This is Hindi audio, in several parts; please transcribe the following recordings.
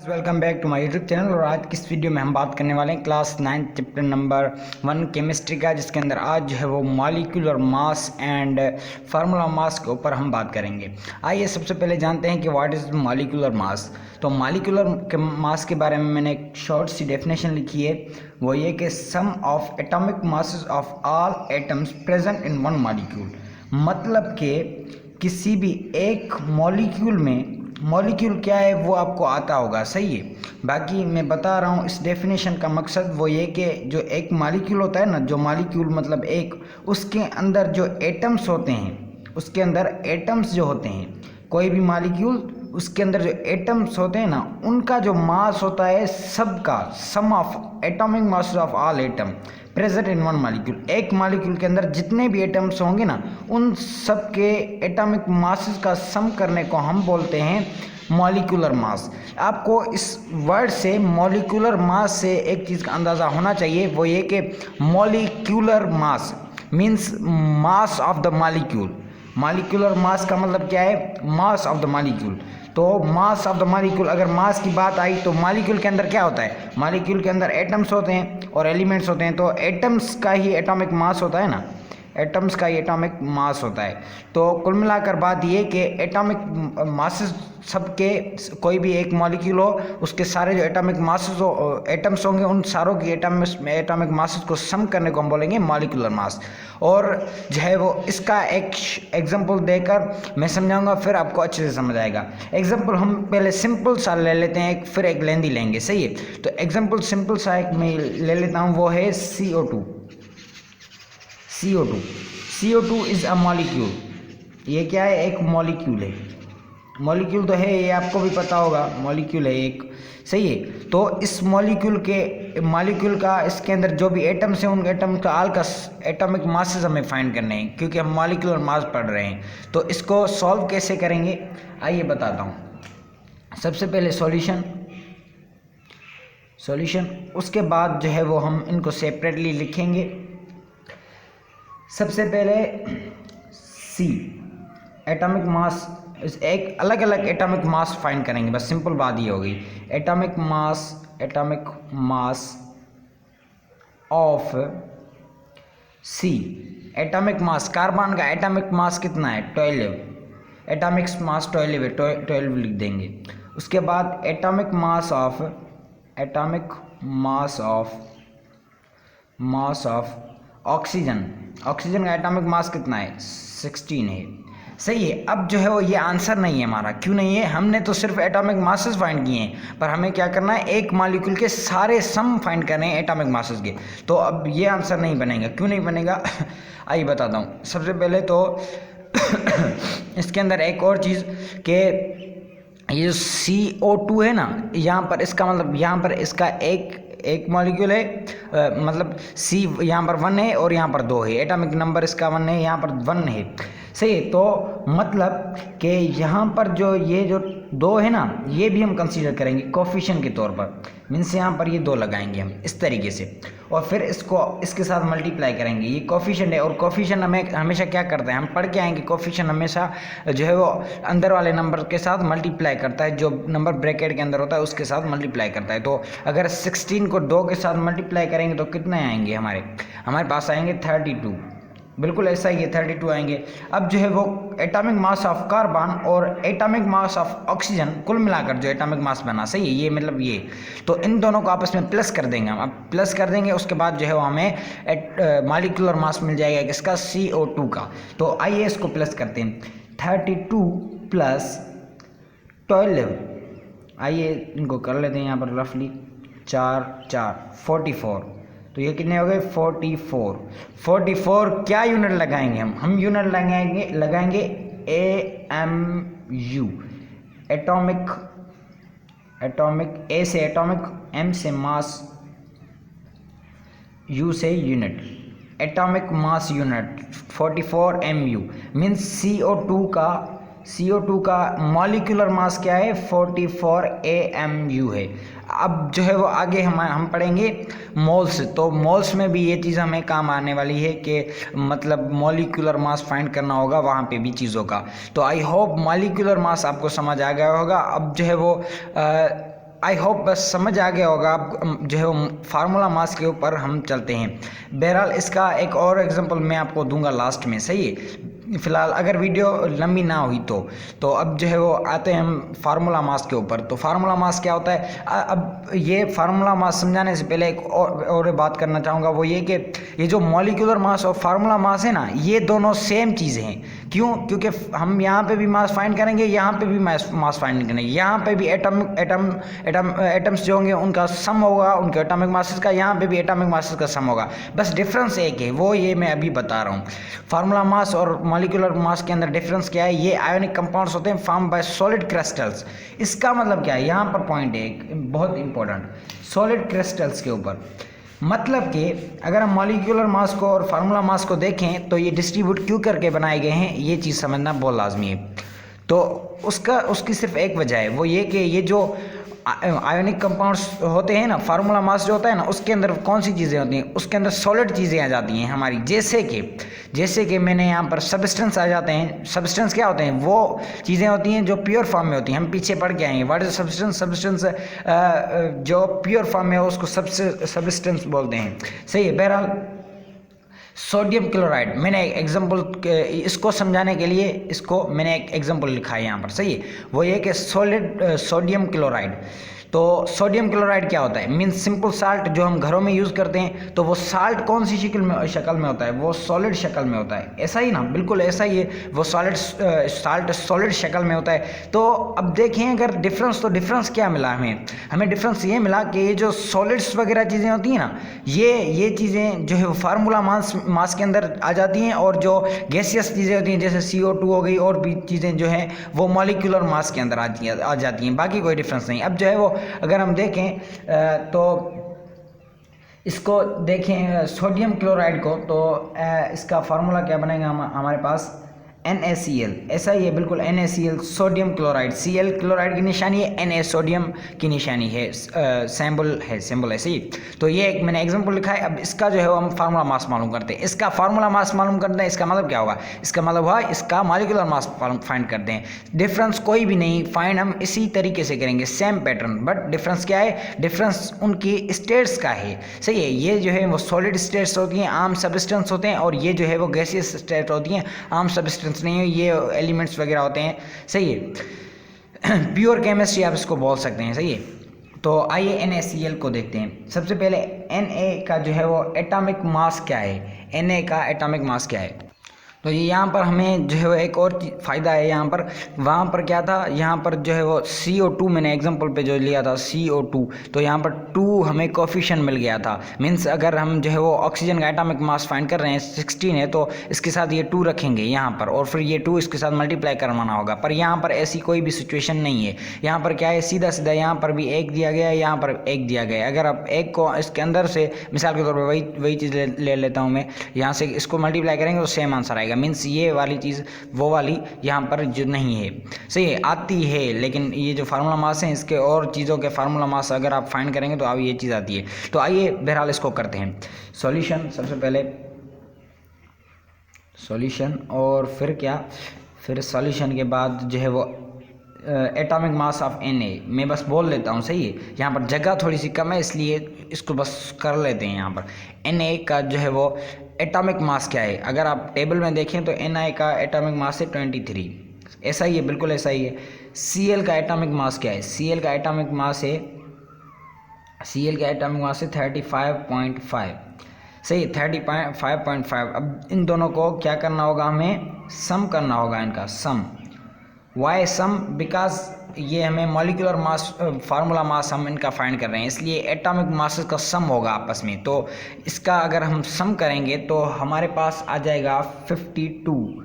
Welcome back to my YouTube channel. और आज की इस वीडियो में हम बात करने वाले हैं क्लास 9 चैप्टर नंबर 1 केमिस्ट्री का, जिसके अंदर आज जो है वो molecular mass and formula mass के ऊपर हम बात करेंगे। आइए सबसे पहले जानते हैं कि व्हाट इज़ मॉलिक्यूलर मास। तो मॉलिक्यूलर मास के बारे में मैंने एक शॉर्ट सी डेफिनेशन लिखी है, वो ये कि sum of atomic masses of all atoms present in one molecule. मतलब कि किसी भी एक मॉलिक्यूल में, मॉलिक्यूल क्या है वो आपको आता होगा, सही है। बाकी मैं बता रहा हूँ इस डेफिनेशन का मकसद वो ये कि जो एक मॉलिक्यूल होता है ना, जो मॉलिक्यूल मतलब एक, उसके अंदर जो एटम्स होते हैं, उसके अंदर एटम्स जो होते हैं, कोई भी मॉलिक्यूल उसके अंदर जो एटम्स होते हैं ना, उनका जो मास होता है सबका, sum of atomic mass of all atom present in one molecule. एक मॉलिक्यूल के अंदर जितने भी एटम्स होंगे ना, उन सब के एटॉमिक मासेस का सम करने को हम बोलते हैं मॉलिक्यूलर मास। आपको इस वर्ड से, मॉलिक्यूलर मास से एक चीज़ का अंदाज़ा होना चाहिए, वो ये कि molecular mass means mass of the molecule. Molecular mass का मतलब क्या है? Mass of the molecule. तो मास ऑफ द मॉलिक्यूल, अगर मास की बात आई तो मॉलिक्यूल के अंदर क्या होता है? मॉलिक्यूल के अंदर एटम्स होते हैं और एलिमेंट्स होते हैं, तो एटम्स का ही एटॉमिक मास होता है ना, एटम्स का ही एटॉमिक मास होता है। तो कुल मिलाकर बात ये कि एटॉमिक मासेस सबके, कोई भी एक मॉलिक्यूल हो, उसके सारे जो एटॉमिक मासेस हो, एटम्स होंगे, उन सारों की एटॉमिक मासेस को सम करने को हम बोलेंगे मॉलिक्यूलर मास। और जो है वो इसका एक एग्जांपल देकर मैं समझाऊंगा, फिर आपको अच्छे से समझ आएगा। एग्जांपल हम पहले सिंपल सा ले लेते हैं, फिर एक लेंदी लेंगे, सही है। तो एग्जांपल सिंपल सा एक मैं ले लेता हूँ, वो है CO2। CO2 is a molecule. ये क्या है? एक मॉलिक्यूल है। मॉलिक्यूल तो है, ये आपको भी पता होगा, मॉलिक्यूल है एक, सही है। तो इस मॉलिक्यूल का, इसके अंदर जो भी एटम्स हैं, उन एटम का ऑल का एटॉमिक मासेस हमें फाइंड करने हैं, क्योंकि हम मॉलिक्यूलर मास पढ़ रहे हैं। तो इसको सॉल्व कैसे करेंगे आइए बताता हूँ। सबसे पहले सॉल्यूशन, उसके बाद जो है वो हम इनको सेपरेटली लिखेंगे। सबसे पहले C एटॉमिक मास, एक अलग अलग एटॉमिक मास फाइंड करेंगे, बस सिंपल बात ये होगी। Atomic mass of C, atomic mass, carbon का एटॉमिक मास कितना है? 12। एटॉमिक मास 12 है, 12 लिख देंगे। उसके बाद एटॉमिक मास ऑफ ऑक्सीजन का एटॉमिक मास कितना है? 16 है, सही है। अब जो है वो ये आंसर नहीं है हमारा। क्यों नहीं है? हमने तो सिर्फ एटॉमिक मासेस फाइंड किए हैं, पर हमें क्या करना है? एक मॉलिक्यूल के सारे सम फाइंड करने हैं एटॉमिक मासेस के। तो अब ये आंसर नहीं बनेगा। क्यों नहीं बनेगा आइए बताता हूँ। सबसे पहले तो इसके अंदर एक और चीज़ कि ये CO2 है ना, यहाँ पर इसका मतलब, यहाँ पर इसका एक मॉलिक्यूल है, मतलब C यहाँ पर 1 है और यहाँ पर 2 है, एटॉमिक नंबर इसका 1 है, यहाँ पर 1 है, सही है। तो मतलब कि यहाँ पर जो ये जो 2 है ना, ये भी हम कंसीडर करेंगे कोफिशिएंट के तौर पर, मीन्स यहाँ पर ये 2 लगाएंगे हम इस तरीके से, और फिर इसको इसके साथ मल्टीप्लाई करेंगे। ये कोफिशिएंट है, और कोफिशिएंट हमें हमेशा क्या करता है, हम पढ़ के आएंगे, कोफिशिएंट हमेशा जो है वो अंदर वाले नंबर के साथ मल्टीप्लाई करता है, जो नंबर ब्रैकेट के अंदर होता है उसके साथ मल्टीप्लाई करता है। तो अगर 16 को 2 के साथ मल्टीप्लाई करेंगे तो कितने आएंगे? हमारे पास आएंगे 32। बिल्कुल ऐसा ही है, 32 आएंगे। अब जो है वो एटॉमिक मास ऑफ कार्बन और एटॉमिक मास ऑफ ऑक्सीजन, कुल मिलाकर जो एटॉमिक मास बना, सही है, ये मतलब ये, तो इन दोनों को आपस में प्लस कर देंगे हम। अब प्लस कर देंगे, उसके बाद जो है वो हमें मॉलिक्यूलर मास मिल जाएगा किसका? CO2 का। तो आइए इसको प्लस करते हैं। 32 + 12, आइए इनको कर लेते हैं यहाँ पर रफली, 4 44। तो ये कितने हो गए? 44 क्या यूनिट लगाएंगे हम यूनिट लगाएंगे AMU, एटॉमिक A से एटॉमिक, M से मास, U से unit, atomic mass unit 44 MU means CO2 का मॉलिक्यूलर मास क्या है? 44 AMU है। अब जो है वो आगे हम पढ़ेंगे मोल्स। तो मोल्स में भी ये चीज़ हमें काम आने वाली है कि मतलब मॉलिक्यूलर मास फाइंड करना होगा वहाँ पे भी चीज़ों का। तो आई होप मॉलिक्यूलर मास आपको समझ आ गया होगा। अब जो है वो आई होप बस समझ आ गया होगा आप जो है वो फार्मूला मास के ऊपर हम चलते हैं। बहरहाल इसका एक और एग्जांपल मैं आपको दूंगा लास्ट में, सही है। फिलहाल अगर वीडियो लंबी ना हुई तो अब जो है वो आते हैं हम फार्मूला मास के ऊपर। तो फार्मूला मास क्या होता है? अब ये फार्मूला मास समझाने से पहले एक और बात करना चाहूँगा, वो ये कि ये जो मॉलिक्यूलर मास और फार्मूला मास है ना, ये दोनों सेम चीज़ हैं। क्यों? क्योंकि हम यहाँ पे भी मास फाइंड करेंगे, यहाँ पे भी मास फाइंड करेंगे। यहाँ पे भी एटम्स जो होंगे उनका सम होगा उनके एटॉमिक मासेस का, यहाँ पे भी एटॉमिक मासेस का सम होगा। बस डिफरेंस एक है, वो ये मैं अभी बता रहा हूँ। फार्मूला मास और मॉलिक्यूलर मास के अंदर डिफरेंस क्या है? ये आयोनिक कंपाउंड्स होते हैं फॉर्म बाय सॉलिड क्रिस्टल्स। इसका मतलब क्या है? यहाँ पर पॉइंट है एक बहुत इंपॉर्टेंट, सॉलिड क्रिस्टल्स के ऊपर। मतलब कि अगर हम मॉलिक्यूलर मास को और फार्मूला मास को देखें तो ये डिस्ट्रीब्यूट क्यों करके बनाए गए हैं, ये चीज़ समझना बहुत लाजमी है। तो उसकी सिर्फ एक वजह है, वो ये कि ये जो आयोनिक कंपाउंड्स होते हैं ना, फार्मूला मास जो होता है ना, उसके अंदर कौन सी चीज़ें होती हैं? उसके अंदर सॉलिड चीज़ें आ जाती हैं हमारी, जैसे कि मैंने यहाँ पर सब्सटेंस आ जाते हैं। सब्सटेंस क्या होते हैं? वो चीज़ें होती हैं जो प्योर फॉर्म में होती हैं। हम पीछे पढ़ के आएंगे व्हाट इज सब्सटेंस जो प्योर फॉर्म में हो उसको सब्सटेंस बोलते हैं, सही है। बहरहाल सोडियम क्लोराइड, मैंने एक एग्जांपल इसको समझाने के लिए इसको मैंने एक एग्जांपल लिखा है यहाँ पर, सही है। वो ये कि सोडियम क्लोराइड। तो सोडियम क्लोराइड क्या होता है? मीन्स सिंपल साल्ट जो हम घरों में यूज़ करते हैं। तो वो साल्ट कौन सी शक्ल में होता है? वो सॉलिड शक्ल में होता है, ऐसा ही ना, बिल्कुल ऐसा ही है। वो साल्ट सॉलिड शक्ल में होता है। तो अब देखें अगर डिफरेंस, तो डिफरेंस क्या मिला हमें डिफरेंस ये मिला कि ये जो सॉलिड्स वगैरह चीज़ें होती हैं ना, ये चीज़ें जो है वो फार्मूला मास के अंदर आ जाती हैं, और जो गैसियस चीज़ें होती हैं जैसे CO2 हो गई और भी चीज़ें जो हैं वो मॉलिक्यूलर मास के अंदर आ जाती हैं। बाकी कोई डिफरेंस नहीं। अब जो है वो अगर हम देखें तो इसको देखें सोडियम क्लोराइड को, तो इसका फार्मूला क्या बनेगा हमारे पास? NaCl, ऐसा ही है बिल्कुल, NaCl sodium chloride. Cl chloride की निशानी है, Na सोडियम की निशानी है, सिंबल ऐसे ही। तो ये एक मैंने एग्जांपल लिखा है। अब इसका जो है वो हम फार्मूला मास मालूम करते हैं। इसका फार्मूला मास मालूम करते हैं, इसका मतलब क्या होगा? इसका मतलब हुआ इसका मॉलिक्यूलर मास फाइंड करते हैं। डिफरेंस कोई भी नहीं, फाइंड हम इसी तरीके से करेंगे, सेम पैटर्न, बट डिफरेंस क्या है? डिफरेंस उनकी स्टेट्स का है, सही है। ये जो है वो सॉलिड स्टेट्स होती हैं, आर्म सब्सटेंस होते हैं, और ये जो है वो गैसियस स्टेट होती हैं, आर्म सब्सटेंस नहीं है, ये एलिमेंट्स वगैरह होते हैं, सही है। प्योर केमिस्ट्री आप इसको बोल सकते हैं, सही है। तो आइए NaCl को देखते हैं। सबसे पहले Na का जो है वो एटॉमिक मास क्या है? Na का एटॉमिक मास क्या है? तो ये यहाँ पर हमें जो है वो एक और फ़ायदा है यहाँ पर। वहाँ पर क्या था? यहाँ पर जो है वो CO2 मैंने एग्जांपल पे जो लिया था CO2, तो यहाँ पर 2 हमें कोफिशिएंट मिल गया था। मीन्स अगर हम जो है वो ऑक्सीजन का एटॉमिक मास फाइंड कर रहे हैं 16 है, तो इसके साथ ये 2 रखेंगे यहाँ पर, और फिर ये 2 इसके साथ मल्टीप्लाई करवाना होगा। पर यहाँ पर ऐसी कोई भी सिचुएशन नहीं है। यहाँ पर क्या है? सीधा सीधा यहाँ पर भी 1 दिया गया है, यहाँ पर 1 दिया गया है। अगर आप 1 को इसके अंदर से मिसाल के तौर पर वही चीज़ ले लेता हूँ मैं, यहाँ से इसको मल्टीप्लाई करेंगे तो सेम आंसर आएगा। मीन्स ये वाली चीज़ वो वाली यहाँ पर जो नहीं है, सही है, आती है। लेकिन ये जो फार्मूला मास है इसके और चीज़ों के फार्मूला मास अगर आप फाइंड करेंगे तो अब ये चीज़ आती है। तो आइए बहरहाल इसको करते हैं सॉल्यूशन। सबसे पहले सॉल्यूशन, और फिर क्या? फिर सॉल्यूशन के बाद जो है वो एटॉमिक मास ऑफ Na, मैं बस बोल लेता हूँ, सही है। यहाँ पर जगह थोड़ी सी कम है इसलिए इसको बस कर लेते हैं। यहाँ पर Na का जो है वो एटॉमिक मास क्या है? अगर आप टेबल में देखें तो Na का एटॉमिक मास है 23, ऐसा ही है, बिल्कुल ऐसा ही है। Cl का एटॉमिक मास क्या है? Cl का एटॉमिक मास है 35.5, सही, 35.5। अब इन दोनों को क्या करना होगा? हमें सम करना होगा, इनका सम। Y some? बिकॉज ये हमें मॉलिक्यूलर मास फार्मूला मास हम इनका फाइंड कर रहे हैं, इसलिए एटॉमिक मासेस का सम होगा आपस में। तो इसका अगर हम सम करेंगे तो हमारे पास आ जाएगा 52।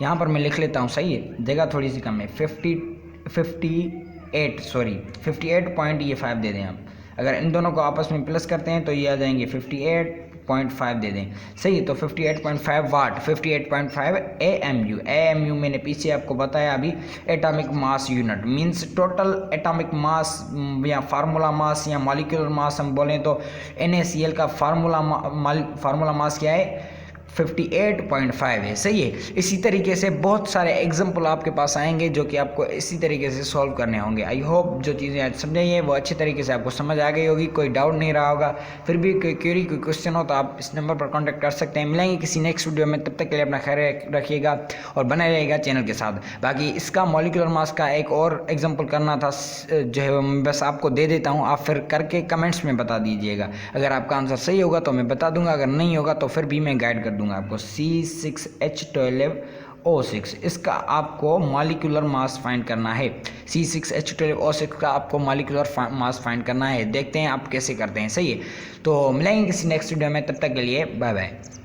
यहाँ पर मैं लिख लेता हूँ, सही है, जगह थोड़ी सी कम है। 58.5 दे दें आप। अगर इन दोनों को आपस में प्लस करते हैं तो ये आ जाएंगे 58.5 दे दें, सही है। तो 58.5 वाट, 58.5 AMU मैंने पीछे आपको बताया अभी, atomic mass unit. Means total atomic mass या फार्मूला मास या मॉलिक्यूलर मास हम बोलें तो NaCl का फार्मूला मास क्या है? 58.5 है। सही है। इसी तरीके से बहुत सारे एग्जाम्पल आपके पास आएंगे जो कि आपको इसी तरीके से सॉल्व करने होंगे। आई होप जो चीज़ें आज समझाई है वो अच्छी तरीके से आपको समझ आ गई होगी, कोई डाउट नहीं रहा होगा। फिर भी कोई क्वेरी कोई क्वेश्चन हो तो आप इस नंबर पर कॉन्टैक्ट कर सकते हैं। मिलेंगे किसी नेक्स्ट वीडियो में, तब तक के लिए अपना ख्याल रखिएगा और बने रहिएगा चैनल के साथ। बाकी इसका मॉलिक्यूलर मास का एक और एग्जाम्पल करना था जो है मैं बस आपको दे देता हूँ, आप फिर करके कमेंट्स में बता दीजिएगा। अगर आपका आंसर सही होगा तो मैं बता दूंगा, अगर नहीं होगा तो फिर भी मैं गाइड कर दूंगा आपको। C6H12O6 इसका आपको मॉलिक्यूलर मास फाइंड करना है। C6H12O6 का आपको मॉलिक्यूलर मास फाइंड करना है। देखते हैं आप कैसे करते हैं। सही है। तो मिलेंगे किसी नेक्स्ट वीडियो में, तब तक के लिए बाय बाय।